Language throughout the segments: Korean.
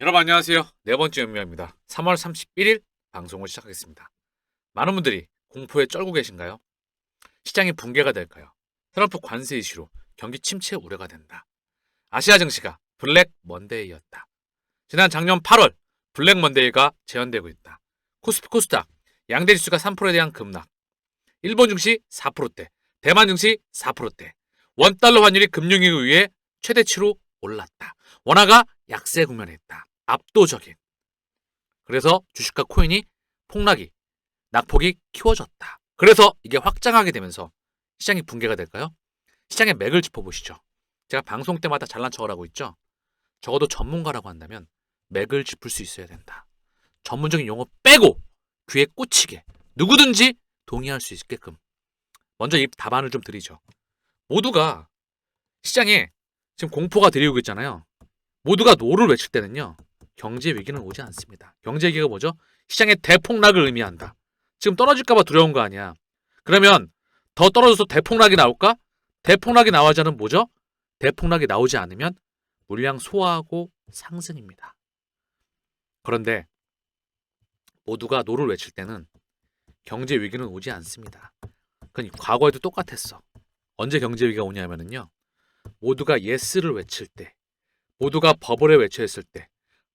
여러분 안녕하세요. 네 번째 연명입니다. 3월 31일 방송을 시작하겠습니다. 많은 분들이 공포에 쩔고 계신가요? 시장이 붕괴가 될까요? 트럼프 관세 이슈로 경기 침체 우려가 된다. 아시아 증시가 블랙 먼데이였다. 지난 작년 8월 블랙 먼데이가 재현되고 있다. 코스피 코스닥 양대 지수가 3%에 대한 급락. 일본 증시 4%대, 대만 증시 4%대. 원달러 환율이 금융위기 위에 최대치로 올랐다. 원화가 약세 국면에 있다. 압도적인. 그래서 주식과 코인이 폭락이, 낙폭이 키워졌다. 그래서 이게 확장하게 되면서 시장이 붕괴가 될까요? 시장의 맥을 짚어보시죠. 제가 방송 때마다 잘난 척을 하고 있죠. 적어도 전문가라고 한다면 맥을 짚을 수 있어야 된다. 전문적인 용어 빼고 귀에 꽂히게 누구든지 동의할 수 있게끔 먼저 이 답안을 좀 드리죠. 모두가 시장에 지금 공포가 들이오고 있잖아요. 모두가 노를 외칠 때는요. 경제 위기는 오지 않습니다. 경제 위기가 뭐죠? 시장의 대폭락을 의미한다. 지금 떨어질까봐 두려운 거 아니야. 그러면 더 떨어져서 대폭락이 나올까? 대폭락이 나오자는 뭐죠? 대폭락이 나오지 않으면 물량 소화하고 상승입니다. 그런데 모두가 노를 외칠 때는 경제 위기는 오지 않습니다. 그건 과거에도 똑같았어. 언제 경제 위기가 오냐면요. 모두가 예스를 외칠 때, 모두가 버블에 외쳐했을 때,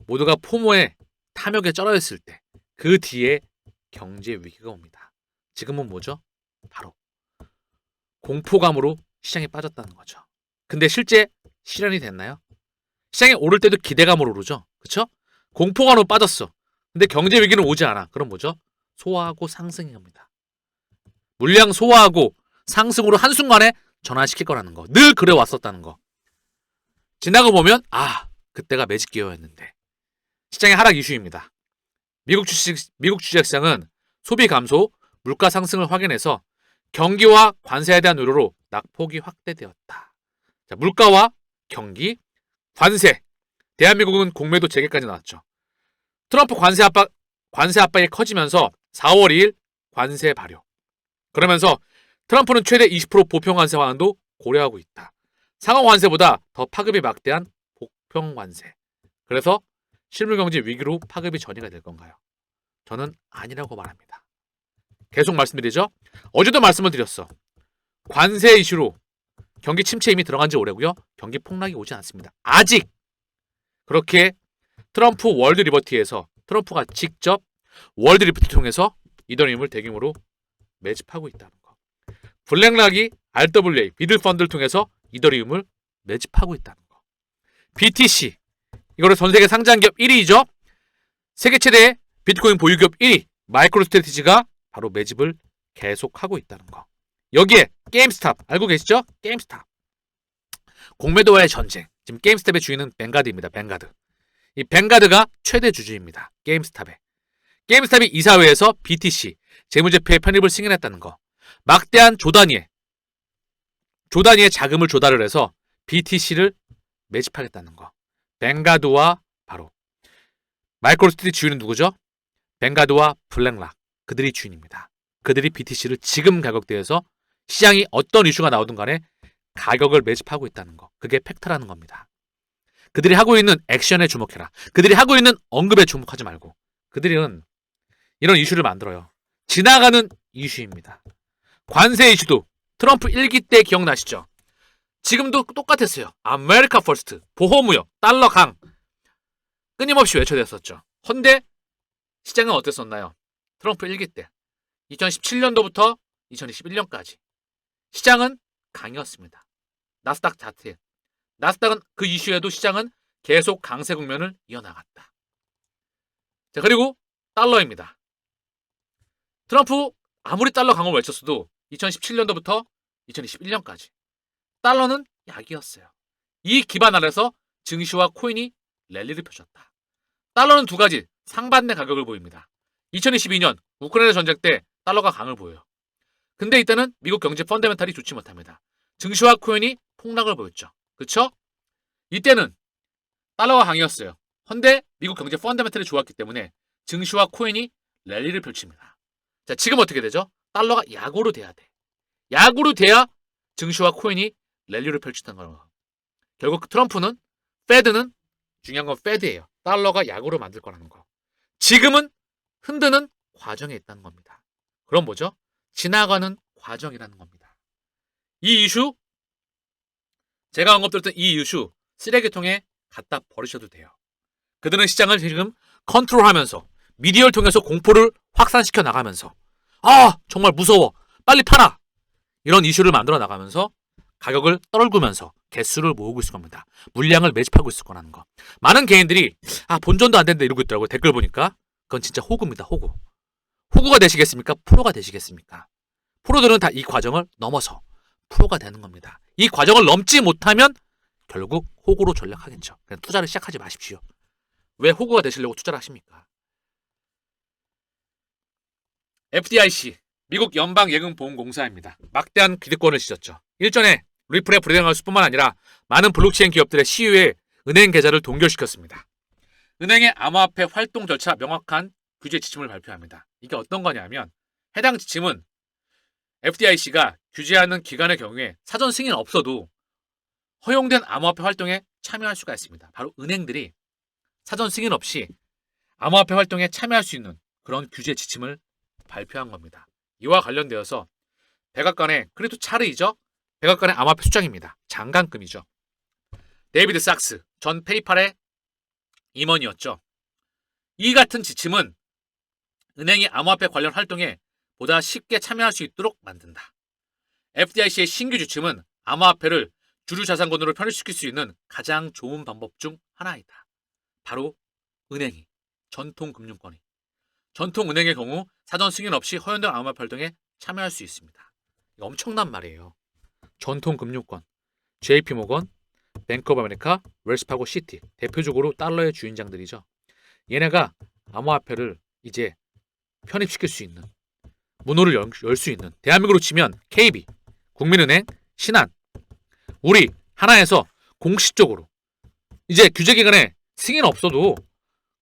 모두가 포모에 탐욕에 쩔어있을 때, 그 뒤에 경제 위기가 옵니다. 지금은 뭐죠? 바로 공포감으로 시장에 빠졌다는 거죠. 근데 실제 실현이 됐나요? 시장에 오를 때도 기대감으로 오르죠. 그렇죠? 공포감으로 빠졌어. 근데 경제 위기는 오지 않아. 그럼 뭐죠? 소화하고 상승이 겁니다. 물량 소화하고 상승으로 한순간에 전환시킬 거라는 거. 늘 그래 왔었다는 거. 지나고 보면 그때가 매직 기회였는데. 시장의 하락 이슈입니다. 미국 주식시장은 소비 감소, 물가 상승을 확인해서 경기와 관세에 대한 우려로 낙폭이 확대되었다. 자, 물가와 경기, 관세. 대한민국은 공매도 재개까지 나왔죠. 트럼프 관세 압박이 커지면서 4월 2일 관세 발효. 그러면서 트럼프는 최대 20% 보편 관세 완화도 고려하고 있다. 상하 관세보다 더 파급이 막대한 보편 관세. 그래서 실물 경제 위기로 파급이 전이가 될 건가요? 저는 아니라고 말합니다. 계속 말씀드리죠. 어제도 말씀을 드렸어. 관세 이슈로 경기 침체 이미 들어간 지 오래고요. 경기 폭락이 오지 않습니다. 아직 그렇게 트럼프 월드 리버티에서 트럼프가 직접 월드 리버티 통해서 이더리움을 대규모로 매집하고 있다는 거. 블랙락이 RWA 비드 펀드를 통해서 이더리움을 매집하고 있다는 거. BTC 이거를 전 세계 상장 기업 1위죠. 세계 최대 비트코인 보유 기업 1위 마이크로 스트래티지가 바로 매집을 계속하고 있다는 거. 여기에 게임스탑 알고 계시죠? 게임스탑. 공매도와의 전쟁. 지금 게임스탑의 주인은 뱅가드입니다. 뱅가드. 이 뱅가드가 최대 주주입니다. 게임스탑에. 게임스탑이 이사회에서 BTC 재무제표의 편입을 승인했다는 거. 막대한 조단위의 자금을 조달을 해서 BTC를 매집하겠다는 거. 뱅가드와 바로 마이크로스트리트 주인은 누구죠? 뱅가드와 블랙락. 그들이 주인입니다. 그들이 BTC를 지금 가격대에서 시장이 어떤 이슈가 나오든 간에 가격을 매집하고 있다는 거. 그게 팩트라는 겁니다. 그들이 하고 있는 액션에 주목해라. 그들이 하고 있는 언급에 주목하지 말고. 그들은 이런 이슈를 만들어요. 지나가는 이슈입니다. 관세 이슈도 트럼프 1기 때 기억나시죠? 지금도 똑같았어요. 아메리카 퍼스트, 보호무역, 달러 강 끊임없이 외쳐댔었죠. 헌데 시장은 어땠었나요? 트럼프 1기 때 2017년도부터 2021년까지 시장은 강이었습니다. 나스닥 차트 나스닥은 그 이슈에도 시장은 계속 강세 국면을 이어나갔다. 자, 그리고 달러입니다. 트럼프 아무리 달러 강을 외쳤어도 2017년도부터 2021년까지 달러는 약이었어요. 이 기반 아래서 증시와 코인이 랠리를 펴줬다. 달러는 두 가지 상반된 가격을 보입니다. 2022년 우크라이나 전쟁 때 달러가 강을 보여요. 근데 이때는 미국 경제 펀더멘탈이 좋지 못합니다. 증시와 코인이 폭락을 보였죠. 그렇죠? 이때는 달러가 강이었어요. 헌데 미국 경제 펀더멘탈이 좋았기 때문에 증시와 코인이 랠리를 펼칩니다. 자, 지금 어떻게 되죠? 달러가 약으로 돼야 돼. 약으로 돼야 증시와 코인이 랠리를 펼치는 거예요. 결국 트럼프는, 페드는 중요한 건 페드예요. 달러가 약으로 만들 거라는 거. 지금은 흔드는 과정에 있다는 겁니다. 그럼 뭐죠? 지나가는 과정이라는 겁니다. 이 이슈, 제가 언급드렸던 이 이슈 쓰레기통에 갖다 버리셔도 돼요. 그들은 시장을 지금 컨트롤하면서 미디어를 통해서 공포를 확산시켜 나가면서 정말 무서워 빨리 팔아 이런 이슈를 만들어 나가면서 가격을 떨구면서 개수를 모으고 있을 겁니다. 물량을 매집하고 있을 거라는 거. 많은 개인들이 본전도 안 된다 이러고 있더라고요. 댓글 보니까. 그건 진짜 호구입니다. 호구. 호구가 되시겠습니까? 프로가 되시겠습니까? 프로들은 다 이 과정을 넘어서 프로가 되는 겁니다. 이 과정을 넘지 못하면 결국 호구로 전략하겠죠. 그냥 투자를 시작하지 마십시오. 왜 호구가 되시려고 투자를 하십니까? FDIC, 미국 연방예금보험공사입니다. 막대한 기득권을 쥐었죠. 일전에 리플의 브레딩하우스뿐만 아니라 많은 블록체인 기업들의 시유에 은행 계좌를 동결시켰습니다. 은행의 암호화폐 활동 절차 명확한 규제 지침을 발표합니다. 이게 어떤 거냐면 해당 지침은 FDIC가 규제하는 기관의 경우에 사전 승인 없어도 허용된 암호화폐 활동에 참여할 수가 있습니다. 바로 은행들이 사전 승인 없이 암호화폐 활동에 참여할 수 있는 그런 규제 지침을 발표한 겁니다. 이와 관련되어서 백악관의 그래도 차르이죠. 백악관의 암호화폐 수장입니다. 장관급이죠. 데이비드 sak스 전 페이팔의 임원이었죠. 이 같은 지침은 은행이 암호화폐 관련 활동에 보다 쉽게 참여할 수 있도록 만든다. FDIC의 신규 지침은 암호화폐를 주류 자산권으로 편입시킬 수 있는 가장 좋은 방법 중 하나이다. 바로 은행이, 전통금융권이. 전통은행의 경우 사전 승인 없이 허용된 암호화폐 활동에 참여할 수 있습니다. 이거 엄청난 말이에요. 전통금융권, JP모건, 뱅크 오브 아메리카, 웰스파고 시티 대표적으로 달러의 주인장들이죠. 얘네가 암호화폐를 이제 편입시킬 수 있는 문호를 열 수 있는 대한민국으로 치면 KB, 국민은행, 신한, 우리 하나에서 공식적으로 이제 규제기관에 승인 없어도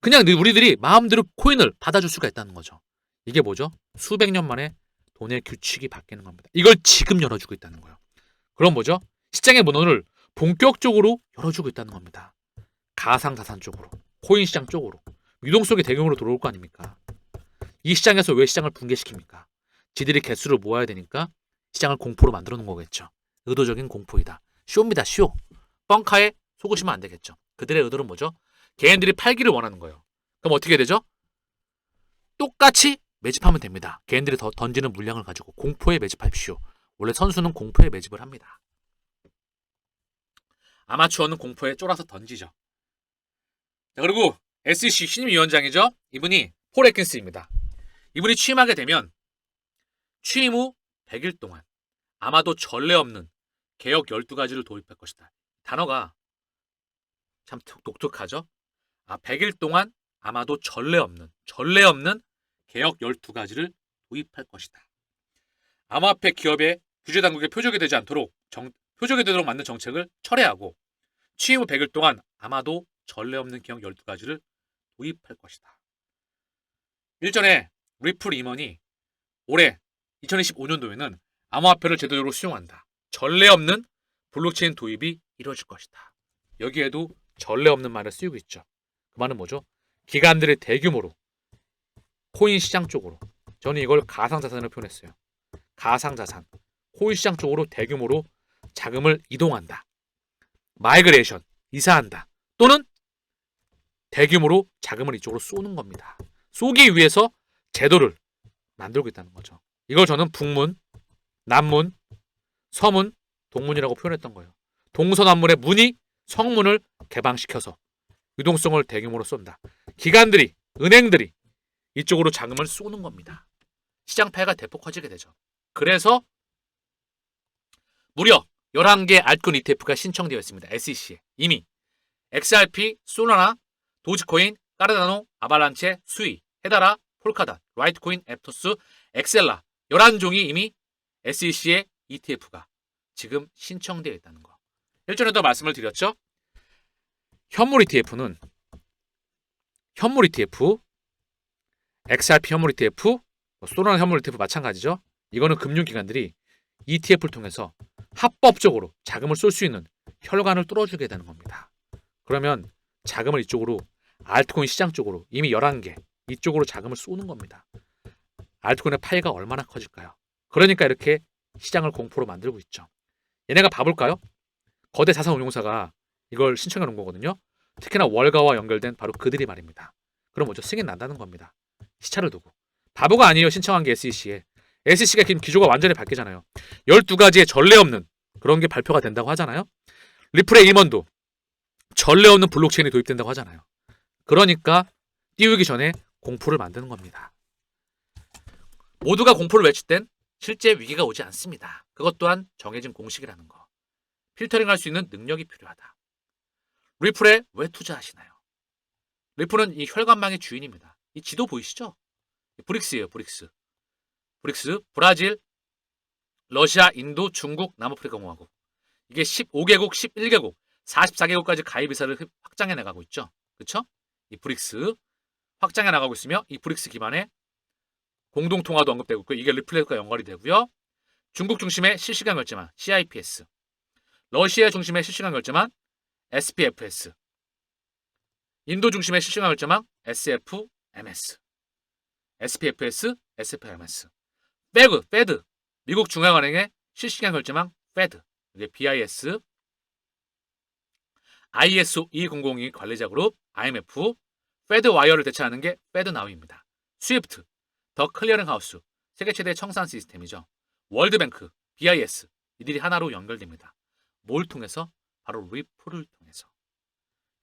그냥 우리들이 마음대로 코인을 받아줄 수가 있다는 거죠. 이게 뭐죠? 수백 년 만에 돈의 규칙이 바뀌는 겁니다. 이걸 지금 열어주고 있다는 거예요. 그럼 뭐죠? 시장의 문호를 본격적으로 열어주고 있다는 겁니다. 가상자산 쪽으로, 코인 시장 쪽으로, 유동성이 대규모로 들어올 거 아닙니까? 이 시장에서 왜 시장을 붕괴시킵니까? 지들이 개수를 모아야 되니까 시장을 공포로 만들어 놓은 거겠죠. 의도적인 공포이다. 쇼입니다. 쇼. 뻥카에 속으시면 안 되겠죠. 그들의 의도는 뭐죠? 개인들이 팔기를 원하는 거예요. 그럼 어떻게 되죠? 똑같이 매집하면 됩니다. 개인들이 더 던지는 물량을 가지고 공포에 매집하십시오. 원래 선수는 공포에 매집을 합니다. 아마추어는 공포에 쫄아서 던지죠. 자, 그리고 SEC 신임위원장이죠. 이분이 폴 애킨스입니다. 이분이 취임하게 되면 취임 후 100일 동안 아마도 전례 없는 개혁 12가지를 도입할 것이다. 단어가 참 독특하죠. 100일 동안 아마도 전례 없는 개혁 12가지를 도입할 것이다. 암호화폐 기업의 규제 당국의 표적이 되지 않도록 표적이 되도록 만든 정책을 철회하고 취임 후 100일 동안 아마도 전례 없는 개혁 12가지를 도입할 것이다. 일전에 리플 임원이 올해 2025년도에는 암호화폐를 제도적으로 수용한다. 전례 없는 블록체인 도입이 이루어질 것이다. 여기에도 전례 없는 말을 쓰이고 있죠. 그 말은 뭐죠? 기관들의 대규모로 코인 시장 쪽으로, 저는 이걸 가상자산으로 표현했어요. 가상자산, 코인 시장 쪽으로 대규모로 자금을 이동한다. 마이그레이션, 이사한다. 또는 대규모로 자금을 이쪽으로 쏘는 겁니다. 쏘기 위해서 제도를 만들고 있다는 거죠. 이걸 저는 북문, 남문, 서문, 동문이라고 표현했던 거예요. 동서남문의 문이 성문을 개방시켜서 유동성을 대규모로 쏜다. 기관들이, 은행들이 이쪽으로 자금을 쏘는 겁니다. 시장 폐가 대폭 커지게 되죠. 그래서 무려 11개 알트코인 ETF가 신청되어 있습니다. SEC에 이미 XRP, 솔라나, 도지코인, 까르다노, 아발란체, 수이, 헤다라, 폴카닷, 라이트코인, 앱토스, 엑셀라 11종이 이미 SEC의 ETF가 지금 신청되어 있다는 거. 일전에도 말씀을 드렸죠. 현물 ETF는 현물 ETF, XRP 현물 ETF, 솔라나 현물 ETF 마찬가지죠. 이거는 금융기관들이 ETF를 통해서 합법적으로 자금을 쏠 수 있는 혈관을 뚫어주게 되는 겁니다. 그러면 자금을 이쪽으로 알트코인 시장 쪽으로 이미 11개 이쪽으로 자금을 쏘는 겁니다. 알트코인의 파이가 얼마나 커질까요? 그러니까 이렇게 시장을 공포로 만들고 있죠. 얘네가 봐볼까요? 거대 자산운용사가 이걸 신청해 놓은 거거든요. 특히나 월가와 연결된 바로 그들이 말입니다. 그럼 뭐죠? 승인 난다는 겁니다. 시차를 두고. 바보가 아니에요. 신청한 게 SEC에. SEC가 지금 기조가 완전히 바뀌잖아요. 12가지의 전례 없는 그런 게 발표가 된다고 하잖아요. 리플의 임원도 전례 없는 블록체인이 도입된다고 하잖아요. 그러니까 띄우기 전에 공포를 만드는 겁니다. 모두가 공포를 외칠 땐 실제 위기가 오지 않습니다. 그것 또한 정해진 공식이라는 거. 필터링할 수 있는 능력이 필요하다. 리플에 왜 투자하시나요? 리플은 이 혈관망의 주인입니다. 이 지도 보이시죠? 브릭스예요. 브릭스, 브라질, 러시아, 인도, 중국, 남아프리카 공화국. 이게 15개국, 11개국, 44개국까지 가입 의사를 확장해 나가고 있죠. 그렇죠? 이 브릭스 확장해 나가고 있으며 이 브릭스 기반에 공동통화도 언급되고 있고 이게 리플과 연관이 되고요. 중국 중심의 실시간 결제망 CIPS, 러시아 중심의 실시간 결제망 SPFS, 인도 중심의 실시간 결제망 SFMS, SPFS, SFMS, 페드, 미국 중앙은행의 실시간 결제망 페드, 이게 BIS, ISO 2002 관리자 그룹 IMF, 페드 와이어를 대체하는 게 페드나우입니다. 스위프트, 더 클리어링 하우스, 세계 최대 청산 시스템이죠. 월드뱅크, BIS, 이들이 하나로 연결됩니다. 뭘 통해서? 바로 리플을 통해서.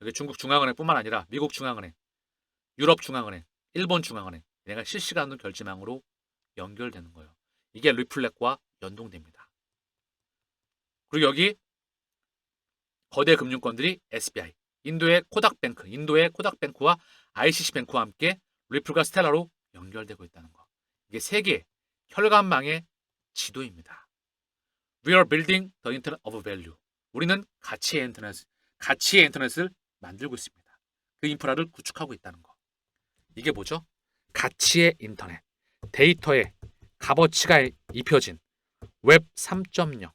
여기 중국 중앙은행뿐만 아니라 미국 중앙은행, 유럽 중앙은행, 일본 중앙은행, 얘가 실시간으로 결제망으로 연결되는 거예요. 이게 리플렛과 연동됩니다. 그리고 여기 거대 금융권들이 SBI, 인도의 코닥뱅크와 ICC뱅크와 함께 리플과 스텔라로 연결되고 있다는 거. 이게 세계 혈관망의 지도입니다. We are building the Internet of Value. 우리는 가치의 인터넷을 만들고 있습니다. 그 인프라를 구축하고 있다는 거. 이게 뭐죠? 가치의 인터넷. 데이터의 값어치가 입혀진 웹 3.0.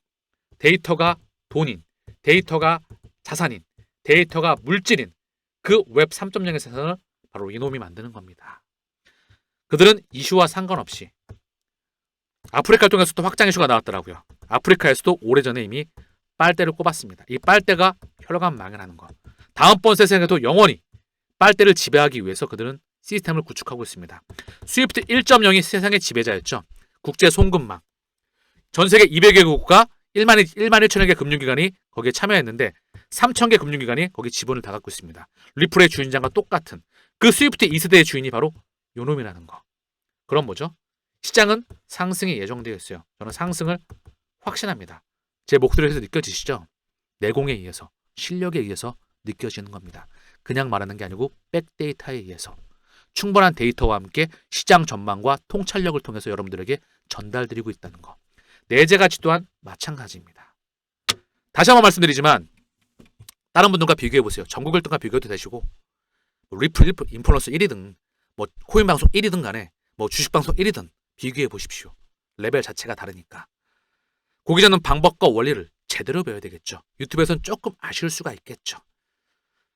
데이터가 돈인, 데이터가 자산인, 데이터가 물질인 그 웹 3.0의 세상을 바로 이놈이 만드는 겁니다. 그들은 이슈와 상관없이 아프리카를 통해서도 확장 이슈가 나왔더라고요. 아프리카에서도 오래전에 이미 빨대를 꼽았습니다. 이 빨대가 혈관망이라는 거. 다음번 세상에도 영원히 빨대를 지배하기 위해서 그들은 시스템을 구축하고 있습니다. 스위프트 1.0이 세상의 지배자였죠. 국제 송금망. 전 세계 200개국가 1만 1천여 개 금융기관이 거기에 참여했는데 3,000개 금융기관이 거기 지분을 다 갖고 있습니다. 리플의 주인장과 똑같은 그 스위프트 2세대의 주인이 바로 요놈이라는 거. 그럼 뭐죠? 시장은 상승이 예정되어 있어요. 저는 상승을 확신합니다. 제 목소리에서 느껴지시죠? 내공에 의해서, 실력에 의해서 느껴지는 겁니다. 그냥 말하는 게 아니고 백데이터에 의해서 충분한 데이터와 함께 시장 전망과 통찰력을 통해서 여러분들에게 전달드리고 있다는 거. 내재 가치 또한 마찬가지입니다. 다시 한번 말씀드리지만 다른 분들과 비교해보세요. 전국 1등과 비교해도 되시고 리플 인플루언서 1위든 뭐 코인 방송 1위든 간에 뭐 주식 방송 1위든 비교해 보십시오. 레벨 자체가 다르니까. 고기 잡는 방법과 원리를 제대로 배워야 되겠죠. 유튜브에서는 조금 아쉬울 수가 있겠죠.